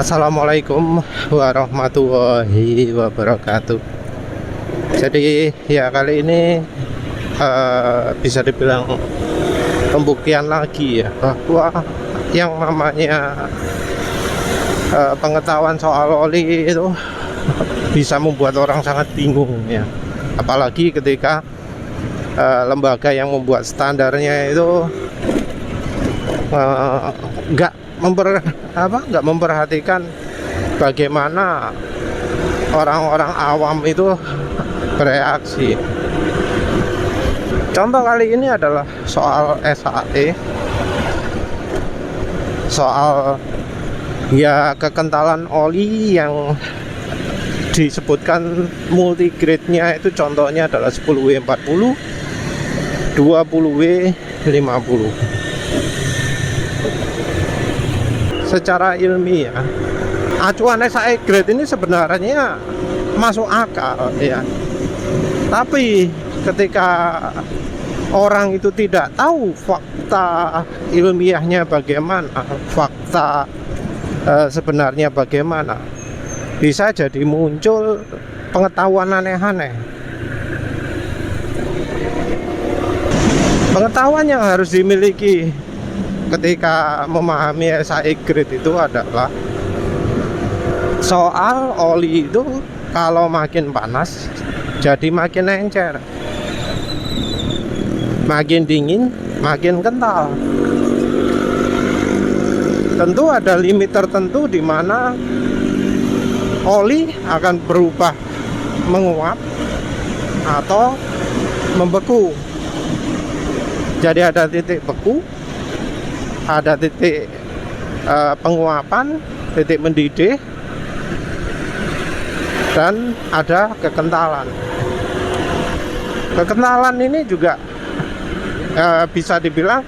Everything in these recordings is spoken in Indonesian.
Assalamualaikum warahmatullahi wabarakatuh. Jadi ya kali ini bisa dibilang pembuktian lagi ya bahwa yang namanya pengetahuan soal oli itu bisa membuat orang sangat bingung ya. Apalagi ketika lembaga yang membuat standarnya itu nggak memperhatikan bagaimana orang-orang awam itu bereaksi. Contoh kali ini adalah soal SAE, soal ya kekentalan oli yang disebutkan multigrade-nya itu contohnya adalah 10W40, 20W50. Secara ilmiah acuan SAE grade ini sebenarnya masuk akal ya, tapi ketika orang itu tidak tahu fakta ilmiahnya bagaimana, fakta sebenarnya bagaimana, bisa jadi muncul pengetahuan aneh-aneh. Pengetahuan yang harus dimiliki ketika memahami SAE grade itu adalah soal oli itu kalau makin panas jadi makin encer, makin dingin makin kental. Tentu ada limit tertentu di mana oli akan berubah menguap atau membeku. Jadi ada titik beku, ada titik penguapan, titik mendidih, dan ada kekentalan. Kekentalan ini juga bisa dibilang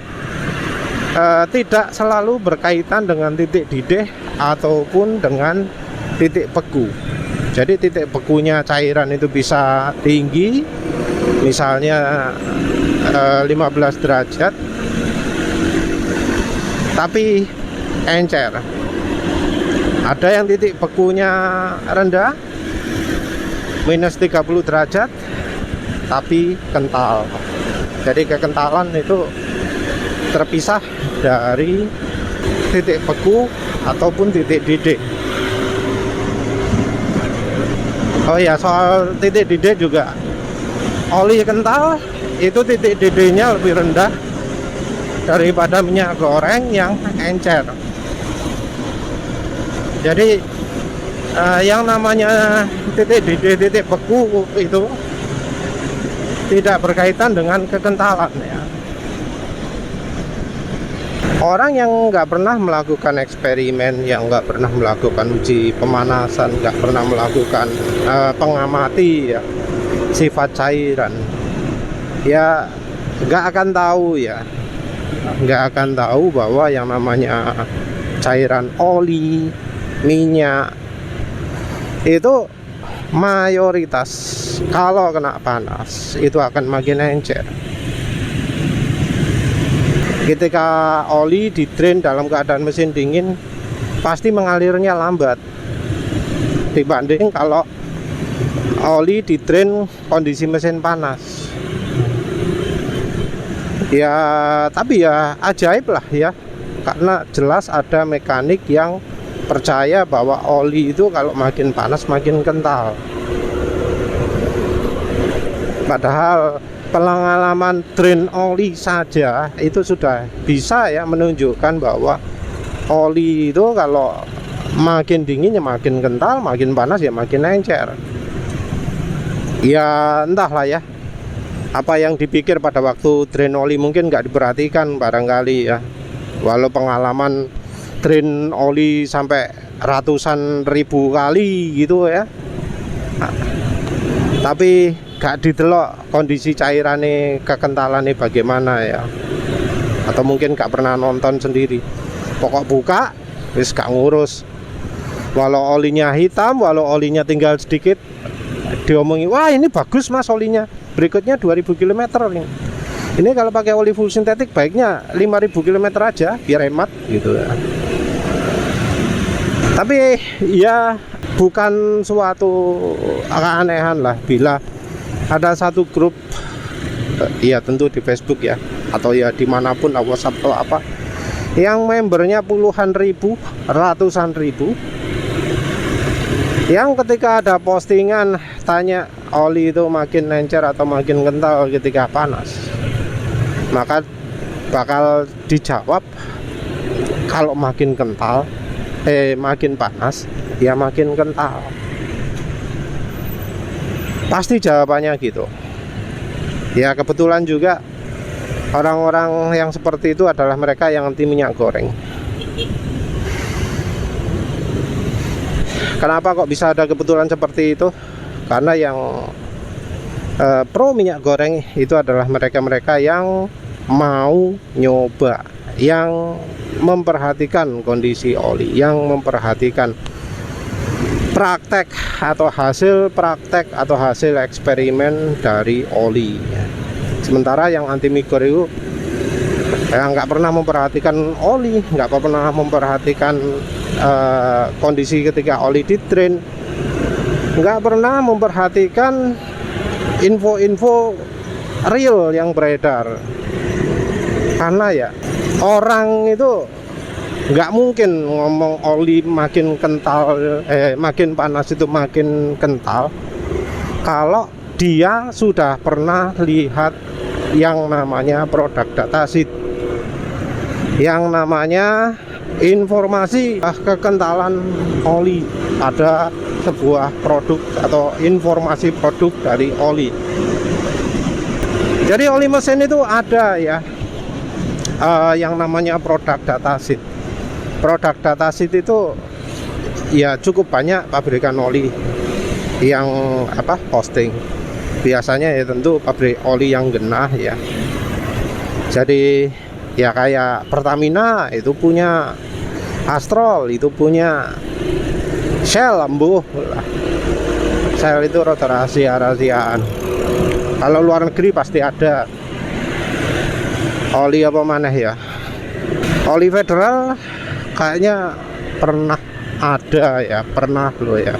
tidak selalu berkaitan dengan titik didih ataupun dengan titik beku. Jadi titik bekunya cairan itu bisa tinggi, misalnya 15 derajat, tapi encer. Ada yang titik bekunya rendah, minus 30 derajat, tapi kental. Jadi kekentalan itu terpisah dari titik beku ataupun titik didih. Oh ya, soal titik didih juga, oli kental itu titik didihnya lebih rendah daripada minyak goreng yang encer. Jadi yang namanya titik didih, titik beku itu tidak berkaitan dengan kekentalan ya. Orang yang nggak pernah melakukan eksperimen, yang nggak pernah melakukan uji pemanasan, nggak pernah melakukan pengamati ya sifat cairan, ya nggak akan tahu ya, nggak akan tahu bahwa yang namanya cairan oli, minyak itu mayoritas kalau kena panas itu akan makin encer. Ketika oli di drain dalam keadaan mesin dingin pasti mengalirnya lambat dibanding kalau oli di drain kondisi mesin panas. Ya tapi ya ajaib lah ya, karena jelas ada mekanik yang percaya bahwa oli itu kalau makin panas makin kental. Padahal pengalaman drain oli saja itu sudah bisa ya menunjukkan bahwa oli itu kalau makin dingin ya makin kental, makin panas ya makin encer. Ya entahlah ya, apa yang dipikir pada waktu drain oli mungkin nggak diperhatikan barangkali ya. Walau pengalaman drain oli sampai ratusan ribu kali gitu ya, tapi gak didelok kondisi cairannya, kekentalannya bagaimana ya, atau mungkin gak pernah nonton sendiri. Pokok buka wis gak ngurus, walau olinya hitam, walau olinya tinggal sedikit, diomongi wah ini bagus mas olinya, berikutnya 2000 km ini kalau pakai oli full sintetik baiknya 5000 km aja biar hemat gitu ya. Tapi ya bukan suatu keanehan lah bila ada satu grup, ya tentu di Facebook ya, atau ya dimanapun, WhatsApp atau apa, yang membernya puluhan ribu, ratusan ribu, yang ketika ada postingan tanya oli itu makin encer atau makin kental ketika panas, maka bakal dijawab kalau makin kental, makin panas ya makin kental. Pasti jawabannya gitu. Ya kebetulan juga orang-orang yang seperti itu adalah mereka yang anti minyak goreng. Kenapa kok bisa ada kebetulan seperti itu? Karena yang pro minyak goreng itu adalah mereka-mereka yang mau nyoba, yang memperhatikan kondisi oli, yang memperhatikan praktek atau hasil eksperimen dari oli. Sementara yang anti minyak goreng itu nggak pernah memperhatikan oli, nggak pernah memperhatikan kondisi ketika oli di drain, nggak pernah memperhatikan info-info real yang beredar. Karena ya orang itu nggak mungkin ngomong oli makin kental, makin panas itu makin kental, kalau dia sudah pernah lihat yang namanya produk datasheet, yang namanya informasi kekentalan oli pada sebuah produk atau informasi produk dari oli. Jadi oli mesin itu ada ya, yang namanya produk datasheet. Produk datasheet itu ya cukup banyak pabrikan oli yang posting. Biasanya ya tentu pabrik oli yang genah ya. Jadi ya kayak Pertamina itu punya Astrol, itu punya Shell, Shell itu rada rahasia-rahasiaan. Kalau luar negeri pasti ada. Oli apa mana ya? Oli Federal kayaknya pernah ada ya, pernah loh ya.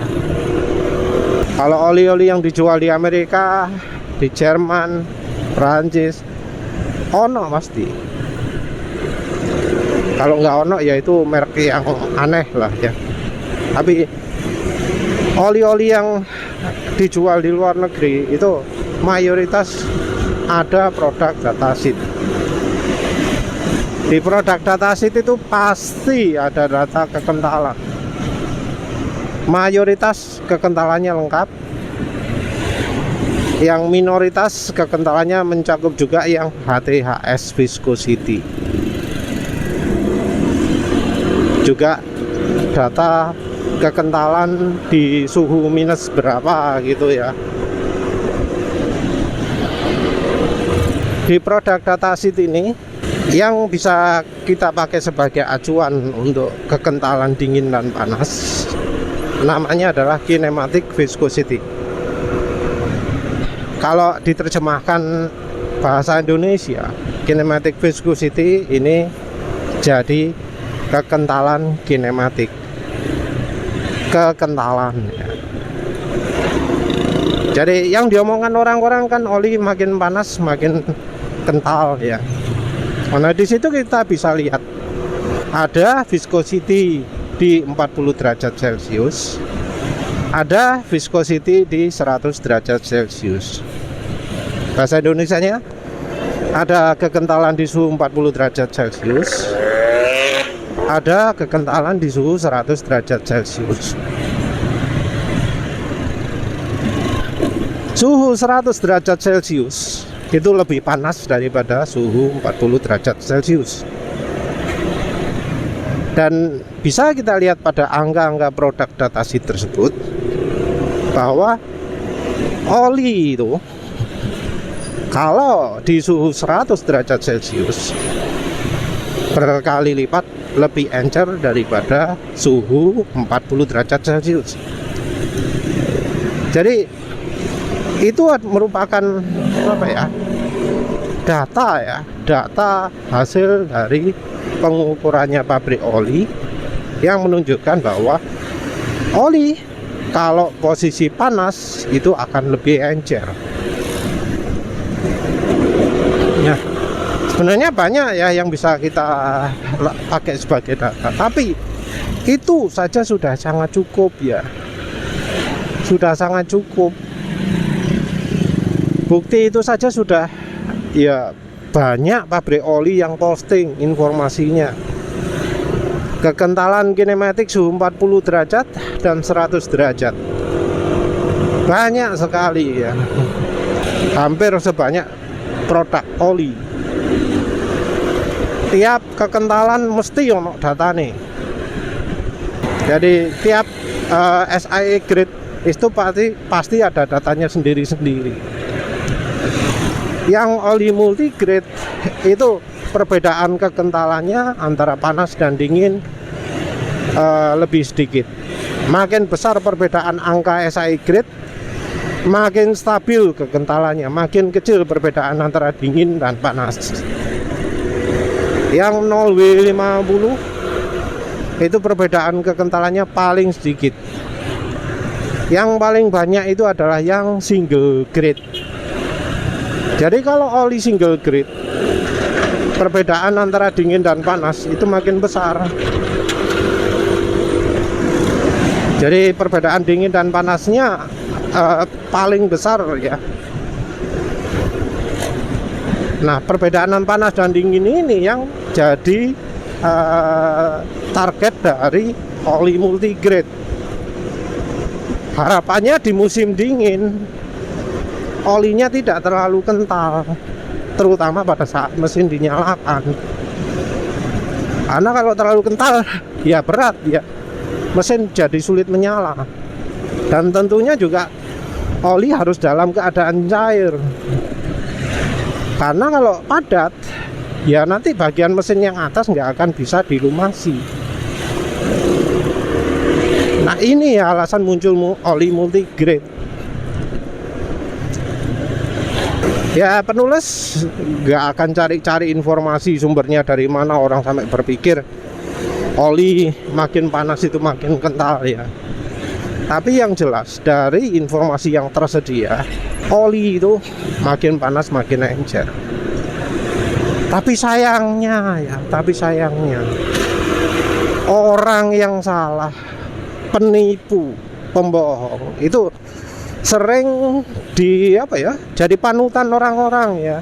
Kalau oli-oli yang dijual di Amerika, di Jerman, Prancis, ono pasti. Kalau nggak ono ya itu merek yang aneh lah ya. Tapi oli-oli yang dijual di luar negeri itu mayoritas ada produk datasheet. Di produk datasheet itu pasti ada data kekentalan. Mayoritas kekentalannya lengkap. Yang minoritas kekentalannya mencakup juga yang HTHS viscosity. Juga data kekentalan di suhu minus berapa gitu ya. Di produk datasheet ini yang bisa kita pakai sebagai acuan untuk kekentalan dingin dan panas, namanya adalah kinematic viscosity. Kalau diterjemahkan bahasa Indonesia, kinematic viscosity ini jadi kekentalan kinematik, kekentalan ya. Jadi yang diomongkan orang-orang kan oli makin panas makin kental ya. Nah di situ kita bisa lihat ada viscosity di 40 derajat Celcius, ada viscosity di 100 derajat Celcius. Bahasa Indonesianya ada kekentalan di suhu 40 derajat Celcius, ada kekentalan di suhu 100 derajat Celcius. Suhu 100 derajat Celcius itu lebih panas daripada suhu 40 derajat Celcius. Dan bisa kita lihat pada angka-angka produk datasheet tersebut bahwa oli itu kalau di suhu 100 derajat Celcius berkali lipat lebih encer daripada suhu 40 derajat Celcius. Jadi itu merupakan data hasil dari pengukurannya pabrik oli yang menunjukkan bahwa oli kalau posisi panas itu akan lebih encer. Ya, sebenarnya banyak ya yang bisa kita pakai sebagai data, tapi itu saja sudah sangat cukup ya. Sudah sangat cukup. Bukti itu saja sudah ya, banyak pabrik oli yang posting informasinya. Kekentalan kinematik suhu 40 derajat dan 100 derajat. Banyak sekali ya. Hampir sebanyak produk oli. Tiap kekentalan mesti ono datane. Jadi tiap SIA grade itu pasti ada datanya sendiri-sendiri. Yang oli multigrade itu perbedaan kekentalannya antara panas dan dingin lebih sedikit. Makin besar perbedaan angka SIA grade, makin stabil kekentalannya, makin kecil perbedaan antara dingin dan panas. Yang 0W50 itu perbedaan kekentalannya paling sedikit. Yang paling banyak itu adalah yang single grade. Jadi kalau oli single grade, perbedaan antara dingin dan panas itu makin besar. Jadi perbedaan dingin dan panasnya paling besar ya. Nah, perbedaan panas dan dingin ini yang jadi target dari oli multigrade. Harapannya di musim dingin olinya tidak terlalu kental, terutama pada saat mesin dinyalakan. Karena kalau terlalu kental ya berat ya, mesin jadi sulit menyala. Dan tentunya juga oli harus dalam keadaan cair. Karena kalau padat ya nanti bagian mesin yang atas nggak akan bisa dilumasi. Nah ini ya alasan muncul oli multigrade. Ya penulis nggak akan cari-cari informasi sumbernya dari mana orang sampai berpikir oli makin panas itu makin kental ya. Tapi yang jelas dari informasi yang tersedia, oli itu makin panas makin encer. Tapi sayangnya orang yang salah, penipu, pembohong itu sering jadi panutan orang-orang ya.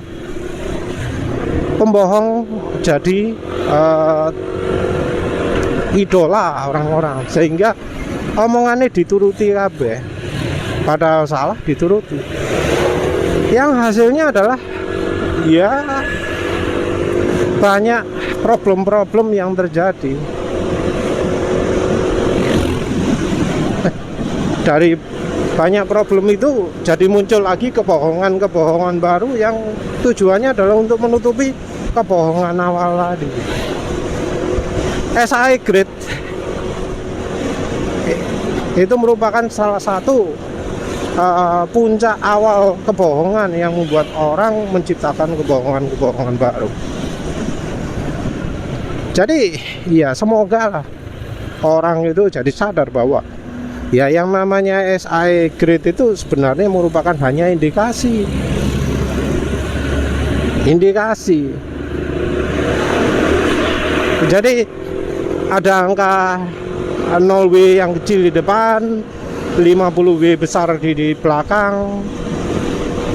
Pembohong jadi idola orang-orang, sehingga omongannya dituruti kabeh, padahal salah dituruti. Yang hasilnya adalah ya banyak problem-problem yang terjadi. Dari banyak problem itu jadi muncul lagi kebohongan-kebohongan baru yang tujuannya adalah untuk menutupi kebohongan awal tadi. SIA grade itu merupakan salah satu puncak awal kebohongan yang membuat orang menciptakan kebohongan-kebohongan baru. Jadi ya semoga lah orang itu jadi sadar bahwa ya yang namanya SIA grade itu sebenarnya merupakan hanya indikasi. Jadi ada angka 0W yang kecil di depan, 50W besar di belakang.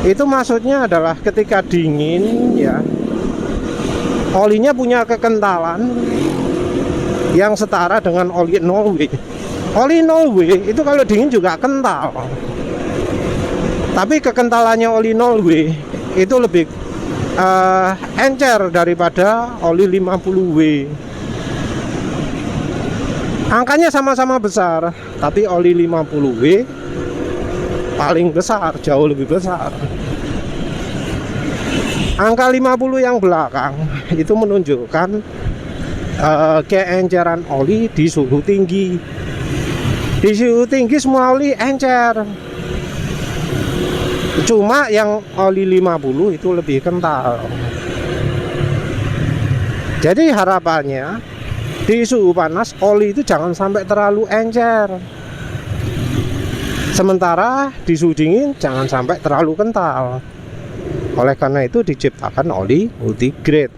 Itu maksudnya adalah ketika dingin ya, olinya punya kekentalan yang setara dengan oli 0W. Oli 0W itu kalau dingin juga kental. Tapi kekentalannya oli 0W itu lebih encer daripada oli 50W. Angkanya sama-sama besar, tapi oli 50W paling besar, jauh lebih besar. Angka 50 yang belakang itu menunjukkan keenceran oli di suhu tinggi. Di suhu tinggi semua oli encer. Cuma yang oli 50 itu lebih kental. Jadi harapannya Di suhu panas oli itu jangan sampai terlalu encer. Sementara di suhu dingin jangan sampai terlalu kental. Oleh karena itu diciptakan oli multigrade.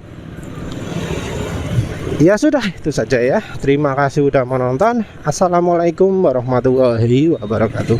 Ya sudah, itu saja ya. Terima kasih sudah menonton. Assalamualaikum warahmatullahi wabarakatuh.